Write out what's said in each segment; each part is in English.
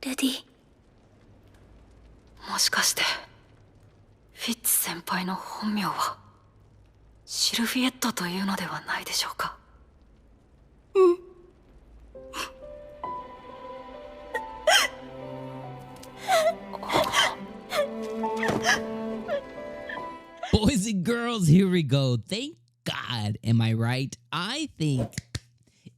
レディ、もしかしてフィッツ先輩の本名はシルフィエットというのではないでしょうか。Boys and girls, here we go. Thank God. Am I right? I think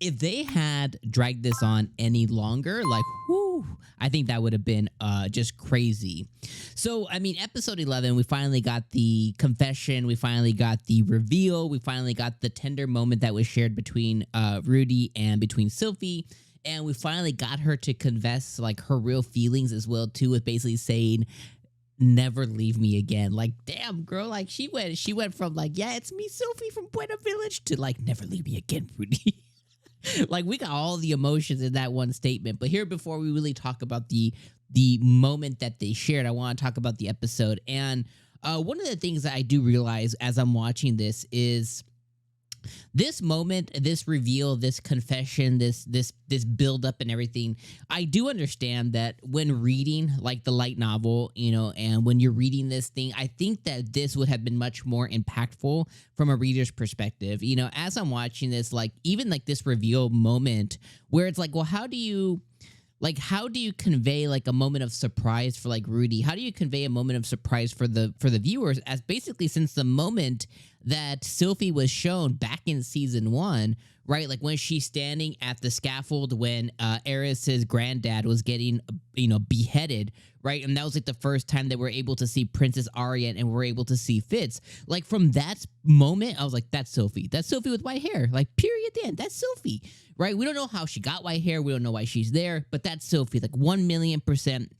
if they had dragged this on any longer, like, whoo, I think that would have been just crazy. So, I mean, episode 11, we finally got the confession. We finally got the reveal. We finally got the tender moment that was shared between Rudy and between Sylphie. And we finally got her to confess, like, her real feelings as well, too, with basically saying, never leave me again. Like, damn, girl, like, she went from, like, yeah, it's me, Sylphie from Buena Village, to, like, never leave me again, Rudy. Like, we got all the emotions in that one statement. But here, before we really talk about the moment that they shared, I want to talk about the episode. And one of the things that I do realize as I'm watching this is this moment, this reveal, this confession, this build up and everything. I do understand that when reading like the light novel, you know, and when you're reading this thing, I think that this would have been much more impactful from a reader's perspective. You know, as I'm watching this, like even like this reveal moment where it's like, well, how do you convey like a moment of surprise for like Rudy? How do you convey a moment of surprise for the viewers, as basically since the moment that Sylphie was shown back in season 1, right? Like when she's standing at the scaffold when Eris's granddad was getting, you know, beheaded, right? And that was like the first time that we're able to see Princess Arya and we're able to see Fitz. Like from that moment, I was like, that's Sylphie. That's Sylphie with white hair. Like period, the end. That's Sylphie, right? We don't know how she got white hair. We don't know why she's there, but that's Sylphie. Like 1,000,000%.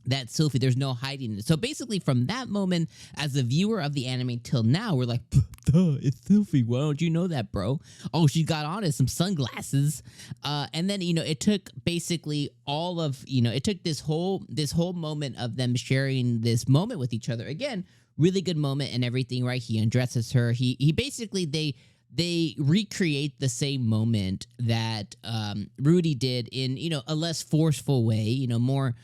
That's Sylphie. There's no hiding it. So basically, from that moment, as a viewer of the anime till now, we're like, duh, it's Sylphie. Why don't you know that, bro? Oh, she got on it, some sunglasses. And then, you know, it took basically all of, you know, it took this whole moment of them sharing this moment with each other. Again, really good moment and everything, right? He undresses her. He basically, they recreate the same moment that Rudy did in, you know, a less forceful way, you know, more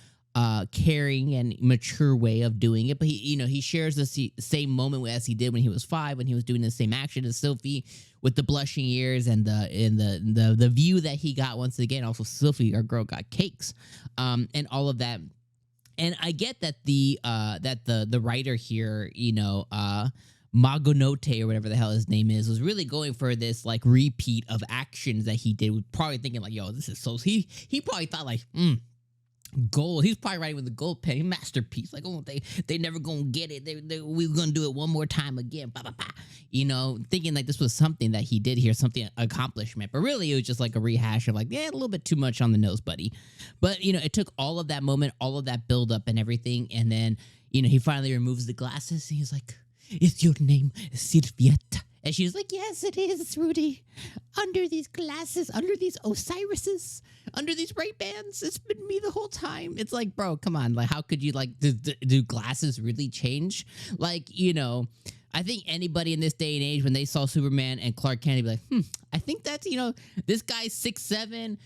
caring and mature way of doing it. But he, you know, he shares the same moment as he did when he was 5, when he was doing the same action as Sylphie with the blushing ears and the view that he got once again. Also, Sylphie, our girl, got cakes, and all of that. And I get that the writer here, you know, Magonote or whatever the hell his name is, was really going for this like repeat of actions that he did. Probably thinking like, yo, this is so. He probably thought like, gold. He's probably writing with a gold pen, masterpiece. Like, oh, they never gonna get it. We're gonna do it one more time again. Bah, bah, bah. You know, thinking like this was something that he did here, something accomplishment. But really, it was just like a rehash of like, yeah, a little bit too much on the nose, buddy. But you know, it took all of that moment, all of that build up and everything, and then you know, he finally removes the glasses. And he's like, "Is your name Sylphiette?" And she's like, "Yes, it is, Rudy. Under these glasses, under these Osiris's, under these Ray-Bans, it's been me the whole time." It's like, bro, come on. Like, how could you, like, do glasses really change? Like, you know, I think anybody in this day and age, when they saw Superman and Clark Kent, they'd be like, I think that's, you know, this guy's 6'7",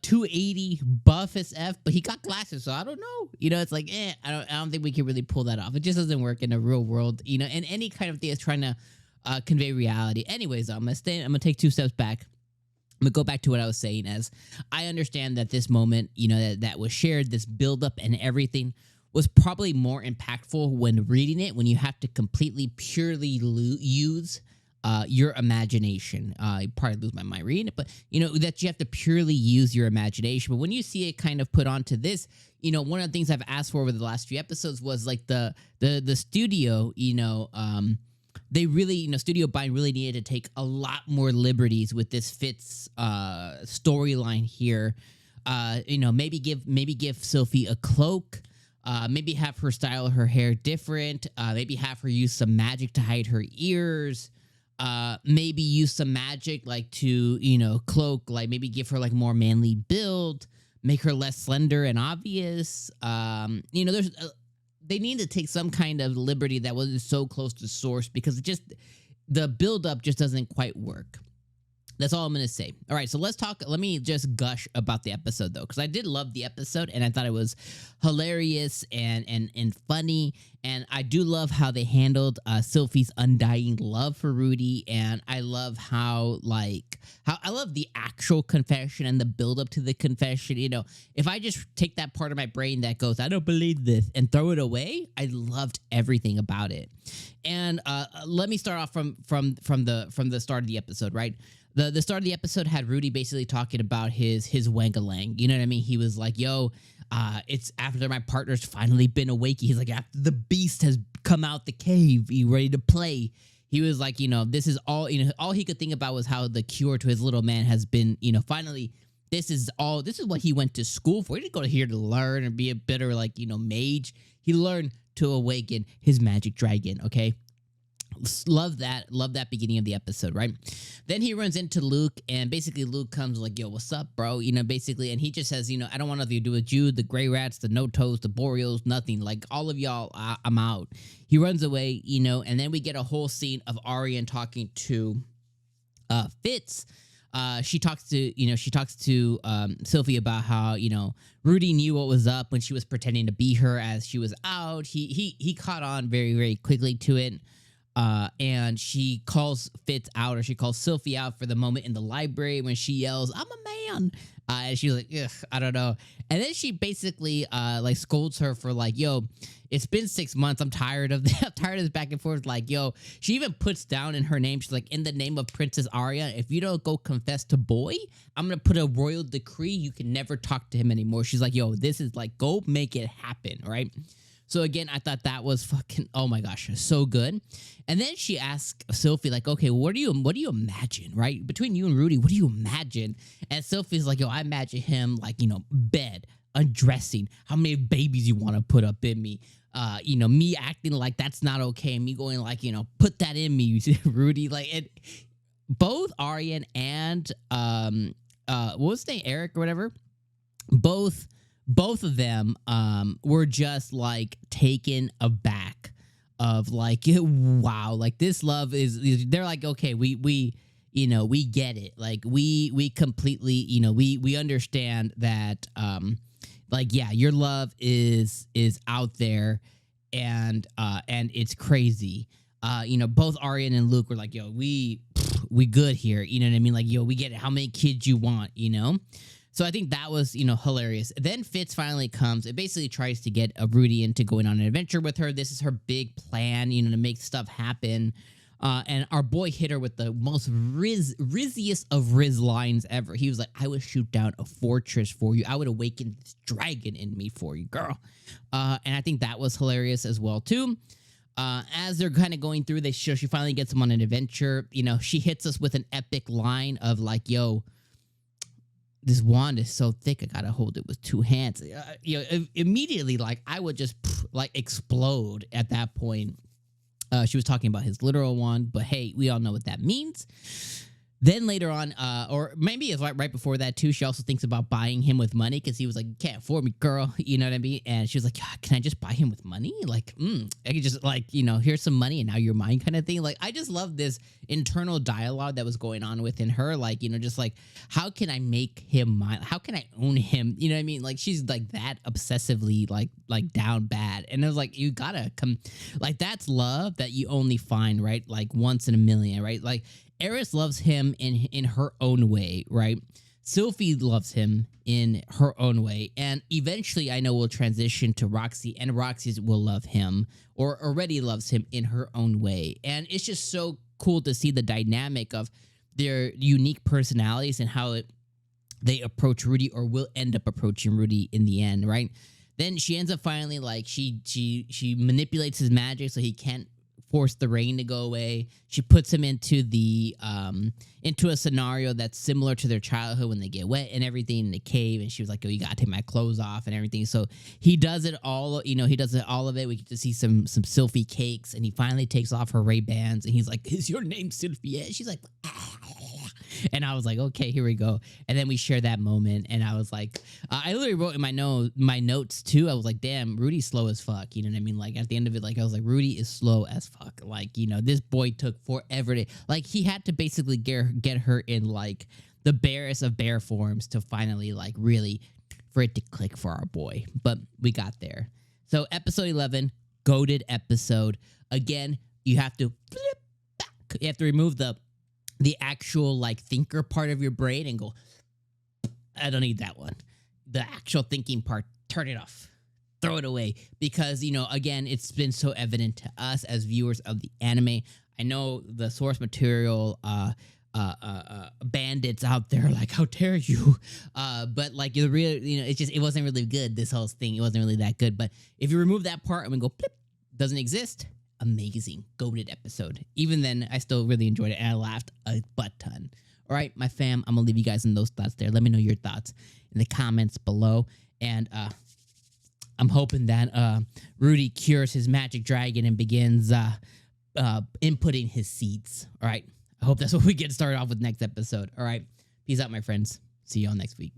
280, buff as F, but he got glasses, so I don't know. You know, it's like, I don't think we can really pull that off. It just doesn't work in the real world, you know, and any kind of thing is trying to convey reality. Anyways, I'm gonna take 2 steps back. I'm gonna go back to what I was saying, as I understand that this moment, you know, that was shared, this buildup and everything, was probably more impactful when reading it, when you have to completely, purely use your imagination. You probably lose my mind reading it, but you know that you have to purely use your imagination. But when you see it kind of put onto this, you know, one of the things I've asked for over the last few episodes was like the studio, you know, they really, you know, Studio Bind really needed to take a lot more liberties with this Fitz storyline here. You know, maybe give Sylphie a cloak. Maybe have her style her hair different. Maybe have her use some magic to hide her ears. Maybe use some magic like to, you know, cloak, like maybe give her like more manly build, make her less slender and obvious. You know, there's they need to take some kind of liberty that wasn't so close to source, because it just, the buildup just doesn't quite work. That's all I'm going to say. All right, so let's talk. Let me just gush about the episode, though, because I did love the episode, and I thought it was hilarious and funny. And I do love how they handled Sylphie's undying love for Rudy. And I love how I love the actual confession and the build up to the confession. You know, if I just take that part of my brain that goes, I don't believe this, and throw it away, I loved everything about it. And let me start off from the start of the episode, right? The start of the episode had Rudy basically talking about his wangalang. You know what I mean? He was like, yo, it's after my partner's finally been awake. He's like, after the beast has come out the cave, he ready to play. He was like, you know, this is all, you know, all he could think about was how the cure to his little man has been, you know, finally, this is what he went to school for. He didn't go here to learn and be a bitter, like, you know, mage. He learned to awaken his magic dragon, okay? Love that beginning of the episode, right? Then he runs into Luke, and basically Luke comes like, yo, what's up, bro? You know, basically, and he just says, you know, I don't want nothing to do with you, the Grey Rats, the No Toes, the Boreals, nothing. Like, all of y'all, I'm out. He runs away, you know, and then we get a whole scene of Aryan talking to Fitz. She talks to Sylphie about how, you know, Rudy knew what was up when she was pretending to be her as she was out. He caught on very, very quickly to it. And she calls Fitz out, or she calls Sylphie out for the moment in the library when she yells, I'm a man. And she's like, ugh, I don't know. And then she basically like scolds her for like, yo, it's been 6 months. I'm tired of this. I'm tired of this back and forth. Like, yo, she even puts down in her name. She's like, in the name of Princess Arya, if you don't go confess to boy, I'm going to put a royal decree. You can never talk to him anymore. She's like, yo, this is like, go make it happen. Right. So again, I thought that was fucking, oh my gosh, so good. And then she asked Sylphie, like, okay, what do you imagine, right? Between you and Rudy, what do you imagine? And Sylphie's like, yo, I imagine him like, you know, bed, undressing, how many babies you want to put up in me. You know, me acting like that's not okay. Me going like, you know, put that in me, Rudy. Like, and both Aryan and, what was his name? Eric or whatever. Both of them were just like taken aback of like, wow, like this love is, they're like, okay, we you know, we get it. Like we completely, you know, we understand that like, yeah, your love is out there and it's crazy. You know, both Aryan and Luke were like, yo, we good here. You know what I mean? Like, yo, we get it. How many kids you want, you know? So I think that was, you know, hilarious. Then Fitz finally comes. It basically tries to get Rudy into going on an adventure with her. This is her big plan, you know, to make stuff happen. And our boy hit her with the most rizziest of Riz lines ever. He was like, I would shoot down a fortress for you. I would awaken this dragon in me for you, girl. And I think that was hilarious as well, too. As they're kind of going through, she finally gets them on an adventure. You know, she hits us with an epic line of like, yo, this wand is so thick, I gotta hold it with two hands. You know, immediately, like, I would just like explode at that point. She was talking about his literal wand, but hey, we all know what that means. Then later on, or maybe it's right before that too, she also thinks about buying him with money because he was like, you can't afford me, girl. You know what I mean? And she was like, yeah, can I just buy him with money? Like, I could just like, you know, here's some money and now you're mine kind of thing. Like, I just love this internal dialogue that was going on within her. Like, you know, just like, how can I make him mine? How can I own him? You know what I mean? Like, she's like that obsessively like down bad. And it was like, you gotta come, like, that's love that you only find, right? Like once in a million, right? Like, Eris loves him in her own way, right? Sylphie loves him in her own way. And eventually, I know we'll transition to Roxy, and Roxy will love him, or already loves him in her own way. And it's just so cool to see the dynamic of their unique personalities and how they approach Rudy, or will end up approaching Rudy in the end, right? Then she ends up finally, like, she manipulates his magic so he can't force the rain to go away. She puts him into a scenario that's similar to their childhood when they get wet and everything in the cave. And she was like, "Oh, you gotta take my clothes off and everything." So he does it all. You know, he does it all of it. We get to see some Sylphie cakes, and he finally takes off her Ray-Bans, and he's like, "Is your name Sylphie?" She's like, And I was like, okay, here we go. And then we share that moment, and I was like, I literally wrote in my notes too. I was like, damn, Rudy's slow as fuck. You know what I mean? Like at the end of it, like I was like, Rudy is slow as fuck. Like, you know, this boy took forever to, like, he had to basically get her in like the barest of bare forms to finally like really for it to click for our boy. But we got there. So episode 11, goated episode. Again, you have to flip back. You have to remove the actual like thinker part of your brain and go, I don't need that one. The actual thinking part, turn it off. Throw it away. Because, you know, again, it's been so evident to us as viewers of the anime. I know the source material bandits out there like, how dare you? But like the real, you know, it wasn't really good, this whole thing. It wasn't really that good. But if you remove that part and we go, blip, doesn't exist. Amazing, goated episode. Even then, I still really enjoyed it, and I laughed a butt ton. All right, my fam, I'm gonna leave you guys in those thoughts there. Let me know your thoughts in the comments below, and I'm hoping that Rudy cures his magic dragon and begins inputting his seeds. All right, I hope that's what we get started off with next episode. All right, peace out, my friends. See you all next week.